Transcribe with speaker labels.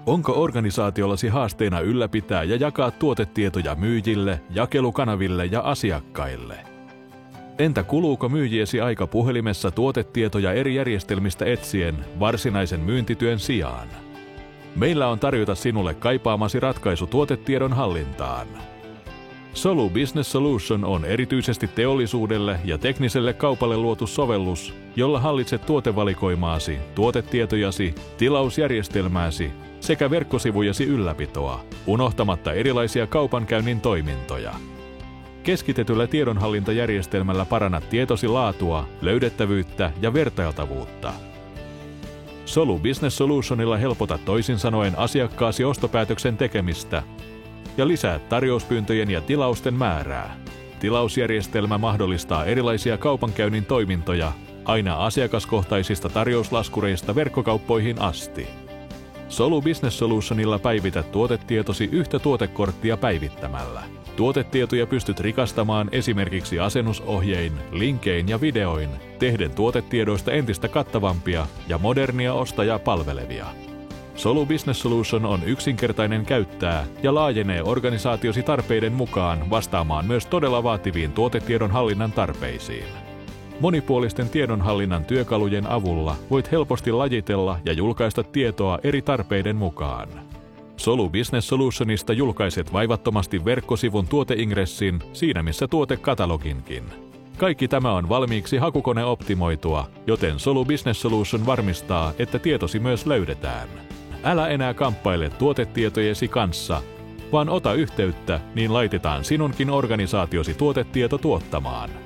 Speaker 1: Onko organisaatiollasi haasteena ylläpitää ja jakaa tuotetietoja myyjille, jakelukanaville ja asiakkaille? Entä kuluuko myyjiesi aika puhelimessa tuotetietoja eri järjestelmistä etsien varsinaisen myyntityön sijaan? Meillä on tarjota sinulle kaipaamasi ratkaisu tuotetiedon hallintaan. Solu Business Solution on erityisesti teollisuudelle ja tekniselle kaupalle luotu sovellus, jolla hallitset tuotevalikoimaasi, tuotetietojasi, tilausjärjestelmääsi sekä verkkosivujasi ylläpitoa, unohtamatta erilaisia kaupankäynnin toimintoja. Keskitetyllä tiedonhallintajärjestelmällä parannat tietosi laatua, löydettävyyttä ja vertailtavuutta. Solu Business Solutionilla helpotat toisin sanoen asiakkaasi ostopäätöksen tekemistä ja lisäät tarjouspyyntöjen ja tilausten määrää. Tilausjärjestelmä mahdollistaa erilaisia kaupankäynnin toimintoja aina asiakaskohtaisista tarjouslaskureista verkkokauppoihin asti. Solu Business Solutionilla päivität tuotetietosi yhtä tuotekorttia päivittämällä. Tuotetietoja pystyt rikastamaan esimerkiksi asennusohjein, linkein ja videoin, tehden tuotetiedoista entistä kattavampia ja modernia ostajaa palvelevia. Solu Business Solution on yksinkertainen käyttää ja laajenee organisaatiosi tarpeiden mukaan vastaamaan myös todella vaativiin tuotetiedon hallinnan tarpeisiin. Monipuolisten tiedonhallinnan työkalujen avulla voit helposti lajitella ja julkaista tietoa eri tarpeiden mukaan. Solu Business Solutionista julkaiset vaivattomasti verkkosivun tuoteingressin siinä missä tuotekataloginkin. Kaikki tämä on valmiiksi hakukoneoptimoitua, joten Solu Business Solution varmistaa, että tietosi myös löydetään. Älä enää kamppaile tuotetietojesi kanssa, vaan ota yhteyttä, niin laitetaan sinunkin organisaatiosi tuotetieto tuottamaan.